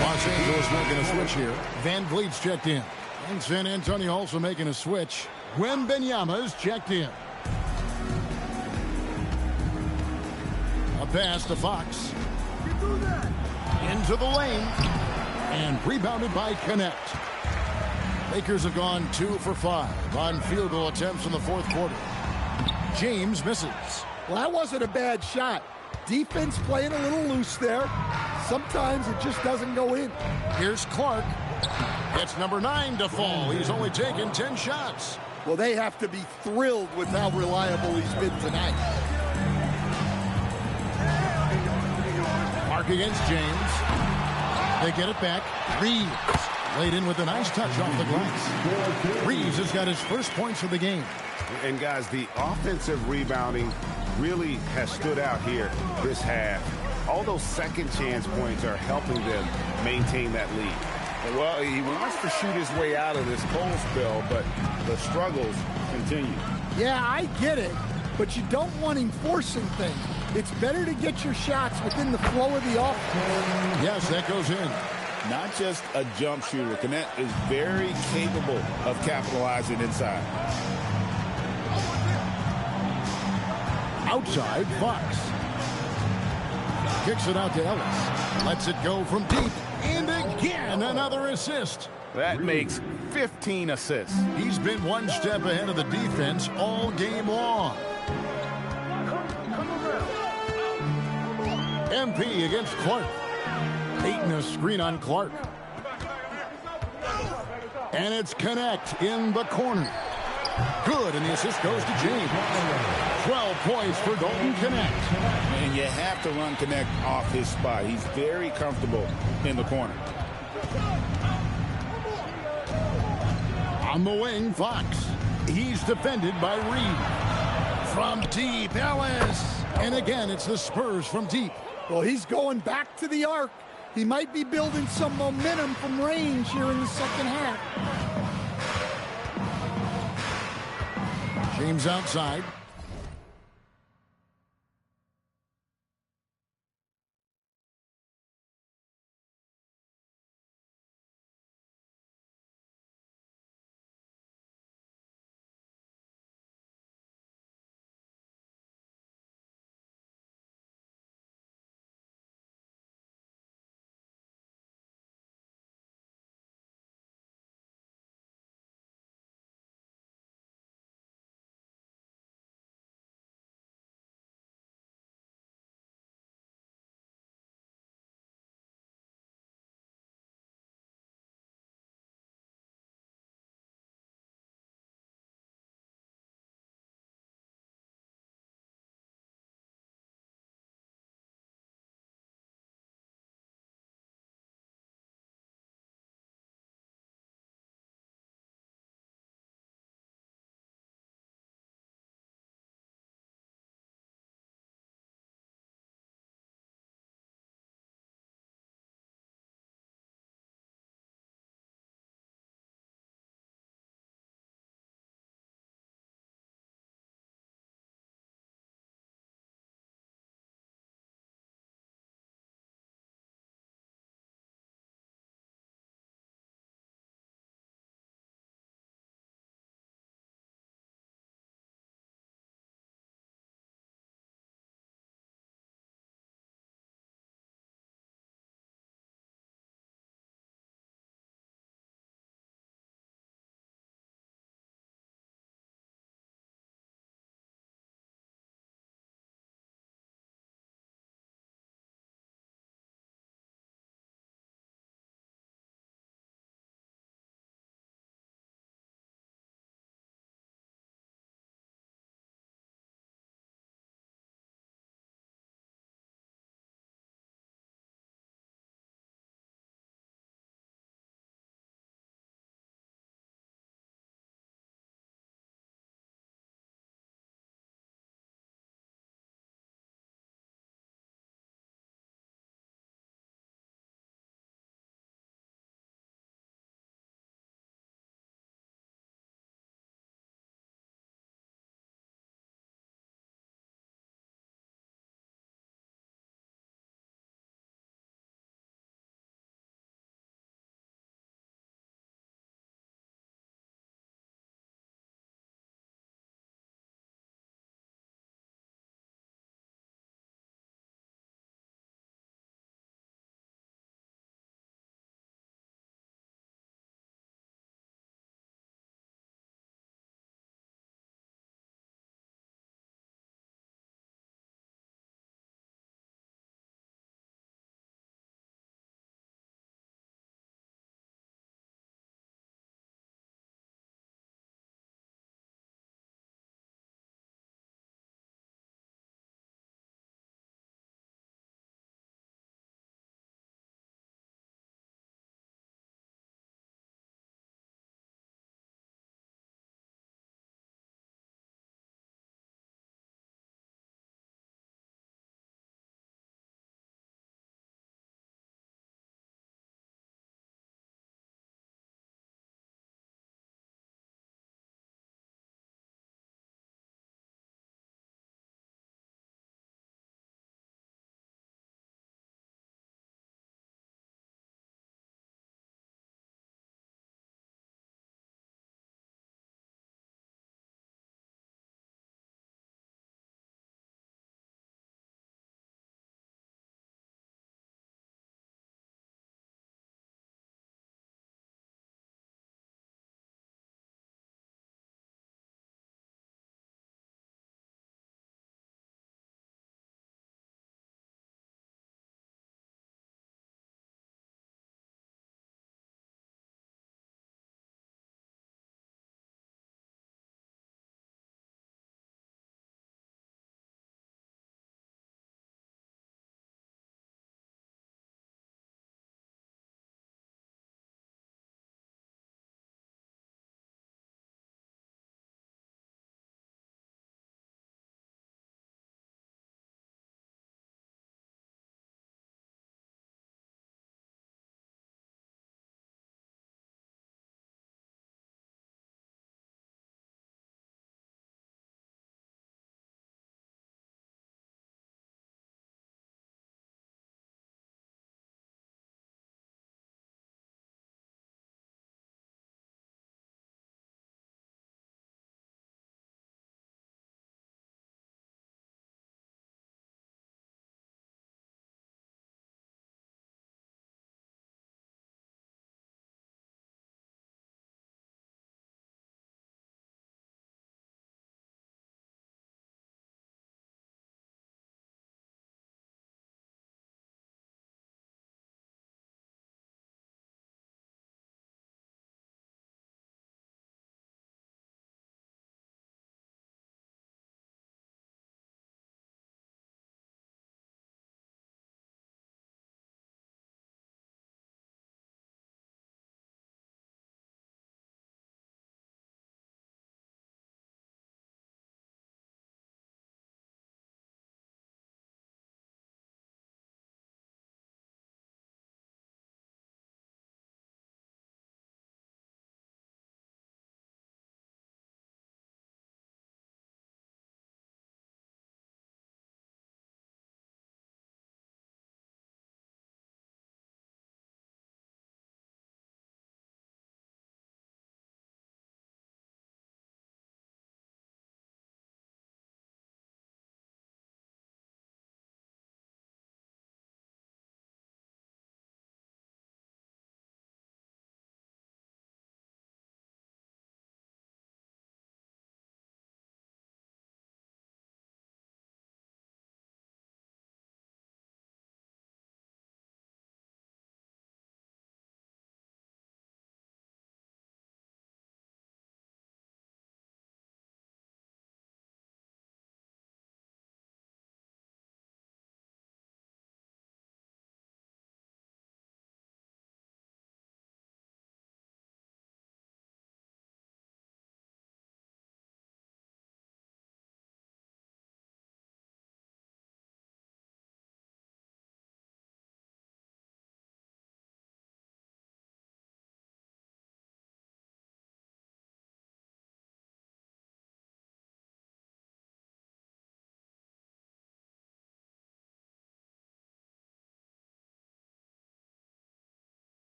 Los Angeles making a switch here. Van Vliet's checked in. And San Antonio also making a switch. Wembanyama's checked in. A pass to Fox. Into the lane. And rebounded by Connect. Lakers have gone 2 for 5 on field goal attempts in the fourth quarter. James misses. Well, that wasn't a bad shot. Defense playing a little loose there. Sometimes it just doesn't go in. Here's Clark. It's number 9 to fall. He's only taken 10 shots. Well, they have to be thrilled with how reliable he's been tonight. Clark against James. They get it back. Reeves laid in with a nice touch off the glass. Reeves has got his first points of the game. And, guys, the offensive rebounding really has stood out here this half. All those second chance points are helping them maintain that lead. Well, he wants to shoot his way out of this cold spell, but the struggles continue. Yeah, I get it, but you don't want him forcing things. It's better to get your shots within the flow of the offense. Yes, that goes in. Not just a jump shooter. Connect is very capable of capitalizing inside. Outside, Fox. Kicks it out to Ellis. Lets it go from deep. And again, another assist. That makes 15 assists. He's been one step ahead of the defense all game long. MP against Clark. Ayton a screen on Clark. And it's Connect in the corner. Good, and the assist goes to James. 12 points for Dalton Connect. And you have to run Connect off his spot. He's very comfortable in the corner. On the wing, Fox. He's defended by Reed. From deep, Ellis. And again, it's the Spurs from deep. Well, he's going back to the arc. He might be building some momentum from range here in the second half. James outside.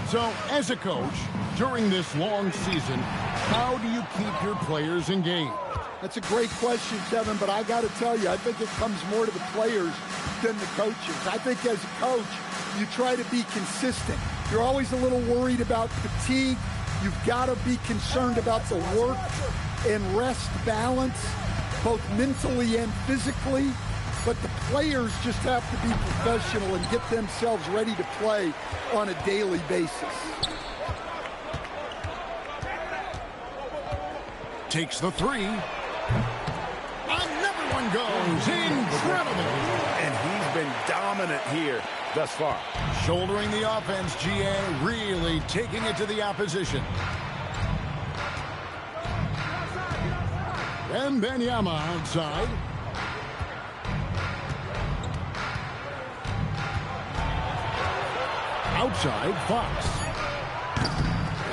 So, as a coach, during this long season, how do you keep your players engaged? That's a great question, Kevin, but I got to tell you, I think it comes more to the players than the coaches. I think as a coach, you try to be consistent. You're always a little worried about fatigue. You've got to be concerned about the work and rest balance, both mentally and physically. But the players just have to be professional and get themselves ready to play on a daily basis. Takes the three. Another one goes. Incredible. And he's been dominant here thus far. Shouldering the offense, GA, really taking it to the opposition. Wembanyama outside. Outside, Fox.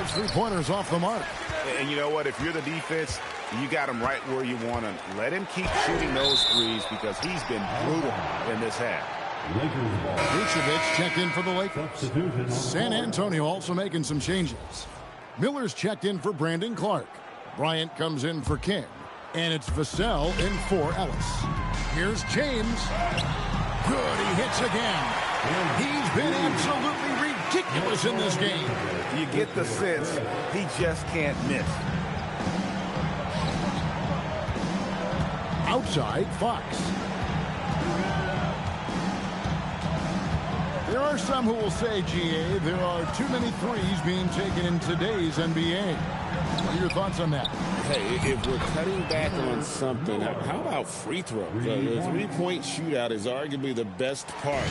It's 3-pointers off the mark. And you know what? If you're the defense, you got him right where you want him. Let him keep shooting those threes because he's been brutal in this half. Vucevic checked in for the Lakers. San Antonio also making some changes. Miller's checked in for Brandon Clark. Bryant comes in for King. And it's Vassell in for Ellis. Here's James. Good, he hits again. He's been absolutely ridiculous in this game. You get the sense he just can't miss. Outside, Fox. There are some who will say, GA, there are too many threes being taken in today's NBA. What are your thoughts on that? Hey, if we're cutting back on something, how about free throws? The three-point shootout is arguably the best part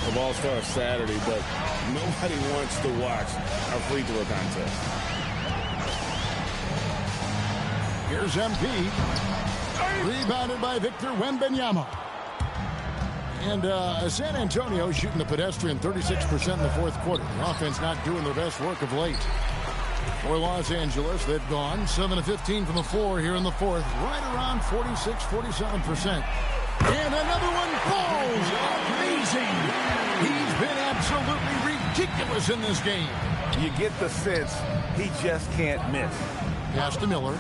of All-Star Saturday, but nobody wants to watch a free throw contest. Here's MP. Rebounded by Victor Wembanyama. And San Antonio shooting the pedestrian 36% in the fourth quarter. The offense not doing their best work of late. For Los Angeles, they've gone 7 of 15 from the floor here in the fourth. Right around 46-47%. And another one falls. Amazing. He's been absolutely ridiculous in this game. You get the sense he just can't miss. Pass to Miller.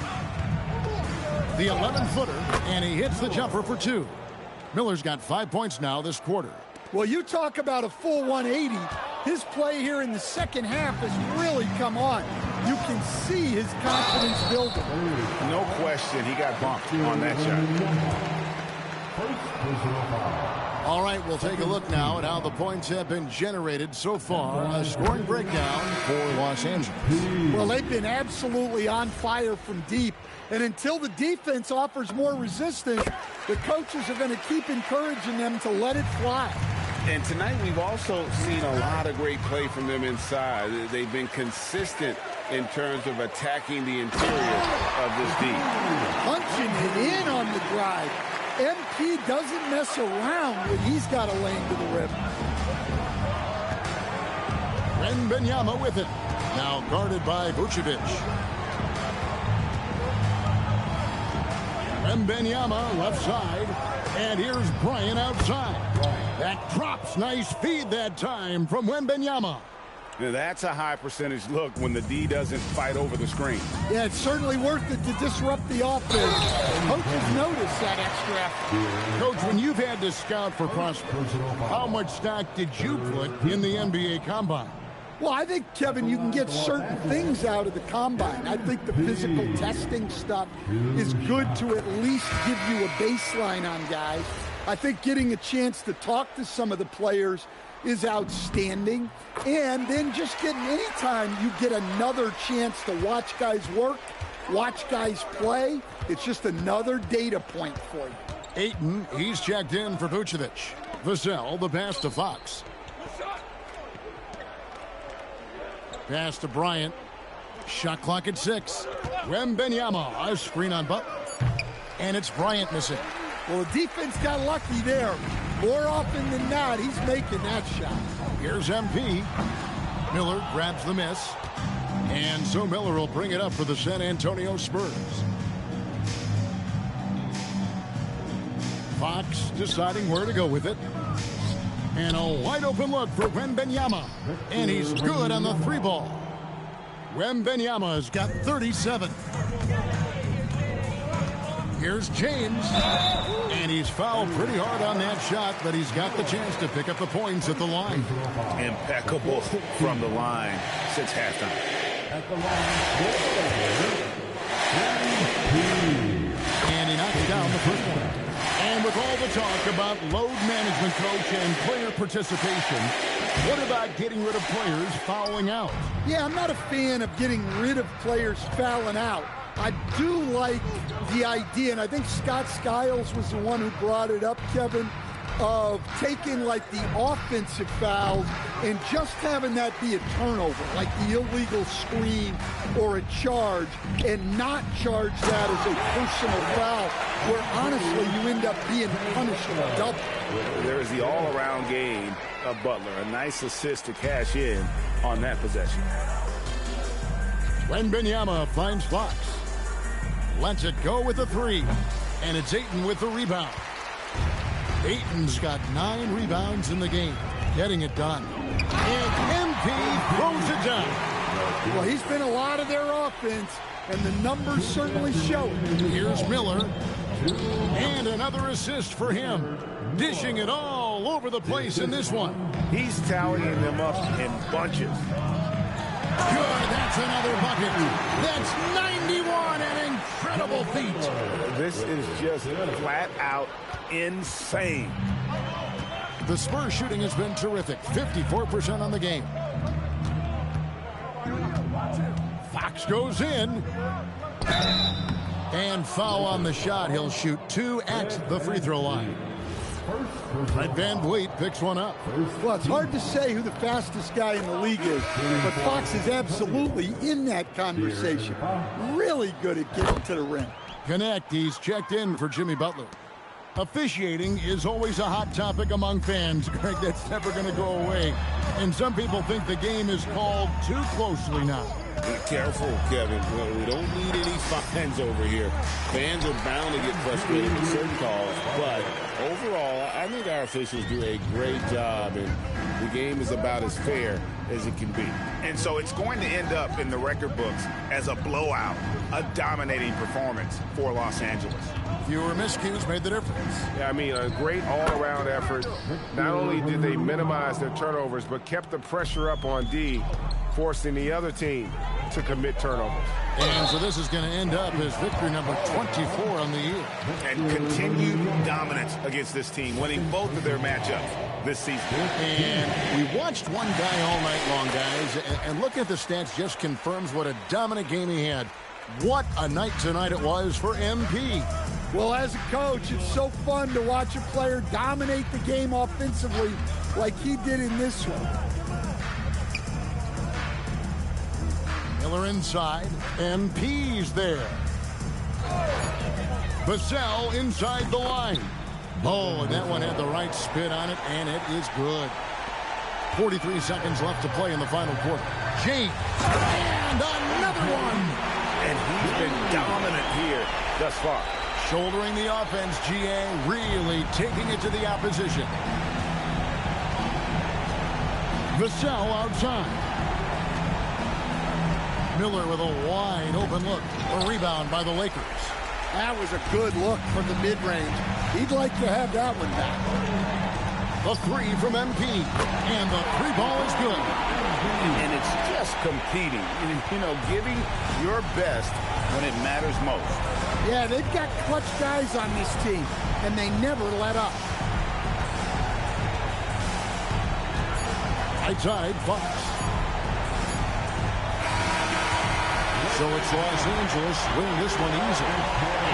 The 11-footer, and he hits the jumper for two. Miller's got 5 points now this quarter. Well, you talk about a full 180. His play here in the second half has really come on. You can see his confidence building. No question, he got bumped on that shot. All right, we'll take a look now at how the points have been generated so far. A scoring breakdown for Los Angeles. Well, they've been absolutely on fire from deep. And until the defense offers more resistance, the coaches are going to keep encouraging them to let it fly. And tonight we've also seen a lot of great play from them inside. They've been consistent in terms of attacking the interior of this deep. Punching it in on the drive. MP doesn't mess around when he's got a lane to the rim. Wembanyama with it. Now guarded by Vucevic. Wembanyama left side. And here's Bryant outside. That drops. Nice feed that time from Wembanyama. Now that's a high percentage look when the D doesn't fight over the screen. Yeah, it's certainly worth it to disrupt the offense. Coaches notice that extra effort. Coach, when you've had to scout for prospects, how much stock did you put in the NBA Combine? Well, I think, Kevin, you can get certain things out of the Combine. I think the physical testing stuff is good to at least give you a baseline on guys. I think getting a chance to talk to some of the players is outstanding. And then just getting anytime you get another chance to watch guys work, watch guys play, it's just another data point for you. Ayton, he's checked in for Vucevic. Vassell, the pass to Fox. Pass to Bryant. Shot clock at 6. Wembanyama, a screen on Butler. And it's Bryant missing. Well, the defense got lucky there. More often than not, he's making that shot. Here's MP. Miller grabs the miss. And so Miller will bring it up for the San Antonio Spurs. Fox deciding where to go with it. And a wide open look for Wembanyama. And he's good on the three ball. Wembanyama's got 37. Here's James. And he's fouled pretty hard on that shot, but he's got the chance to pick up the points at the line. Impeccable from the line since halftime. At the line, and he knocks down the first one. And with all the talk about load management, coach, and player participation, what about getting rid of players fouling out? Yeah, I'm not a fan of getting rid of players fouling out. I do like the idea, and I think Scott Skiles was the one who brought it up, Kevin, of taking like the offensive fouls and just having that be a turnover, like the illegal screen or a charge, and not charge that as a personal foul, where honestly you end up being punished double. There is the all-around game of Butler. A nice assist to cash in on that possession. Wembanyama finds Fox. Lets it go with a three. And it's Ayton with the rebound. Ayton's got 9 rebounds in the game, getting it done. And MP throws it down. Well, he's been a lot of their offense, and the numbers certainly show it. Here's Miller. And another assist for him. Dishing it all over the place in this one. He's tallying them up in bunches. Good, that's another bucket. That's 91, an incredible feat. This is just flat out insane. The Spurs shooting has been terrific. 54% on the game. Fox goes in. And foul on the shot. He'll shoot 2 at the free throw line. Fred VanVleet picks one up. Well, it's hard to say who the fastest guy in the league is, but Fox is absolutely in that conversation. Really good at getting to the rim. Connect, he's checked in for Jimmy Butler. Officiating is always a hot topic among fans, Greg. That's never going to go away. And some people think the game is called too closely now. Be careful, Kevin. We don't need any fines over here. Fans are bound to get frustrated with certain calls, but overall, I think our officials do a great job, and the game is about as fair as it can be. And so it's going to end up in the record books as a blowout, a dominating performance for Los Angeles. Fewer miscues made the difference. Yeah, I mean, a great all-around effort. Not only did they minimize their turnovers, but kept the pressure up on D, forcing the other team to commit turnovers. And so this is going to end up as victory number 24 on the year. And continued dominance against this team, winning both of their matchups this season. And we watched one guy all night long, guys, and looking at the stats just confirms what a dominant game he had. What a night tonight it was for MP. Well, as a coach, it's so fun to watch a player dominate the game offensively like he did in this one. Miller inside. MP's there. Vassell inside the line. Oh, and that one had the right spin on it, and it is good. 43 seconds left to play in the final quarter. James. And another one. And he's been dominant here thus far. Shouldering the offense, GA really taking it to the opposition. Vassell outside. Miller with a wide open look. A rebound by the Lakers. That was a good look from the mid-range. He'd like to have that one back. The three from MP. And the three ball is good. And it's just competing. You know, giving your best when it matters most. Yeah, they've got clutch guys on this team, and they never let up. Outside, Fox. So it's Los Angeles winning this one easily.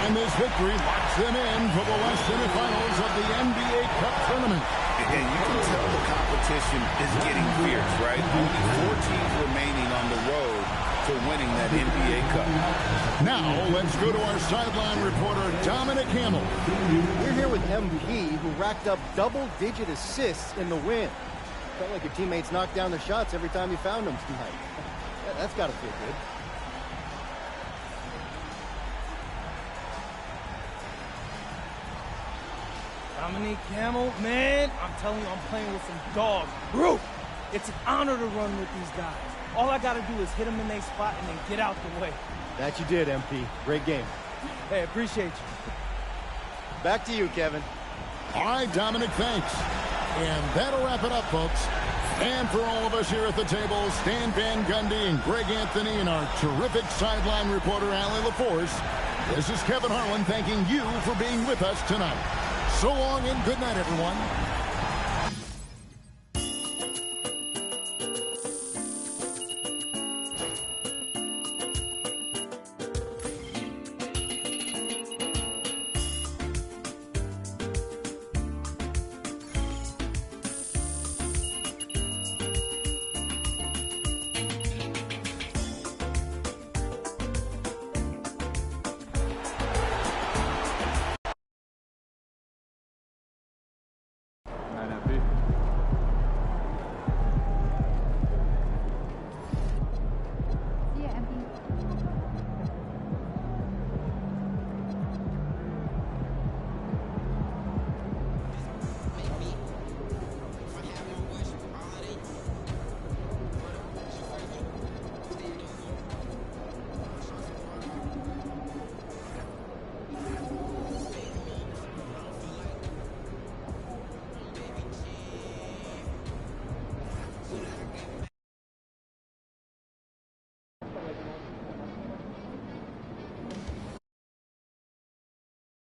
And this victory locks them in for the West semifinals of the NBA Cup tournament. And you can tell the competition is getting fierce, right? Only 4 teams remaining on the road to winning that NBA Cup. Now, let's go to our sideline reporter, Dominic Hamill. We're here with MP, who racked up double-digit assists in the win. Felt like your teammates knocked down the shots every time you found them tonight. That's got to feel good. Dominique Camel, man, I'm telling you, I'm playing with some dogs. Bro, it's an honor to run with these guys. All I got to do is hit them in their spot and then get out the way. That you did, MP. Great game. Hey, appreciate you. Back to you, Kevin. All right, Dominic, thanks. And that'll wrap it up, folks. And for all of us here at the table, Stan Van Gundy and Greg Anthony and our terrific sideline reporter, Allie LaForce, this is Kevin Harlan thanking you for being with us tonight. So long and good night, everyone.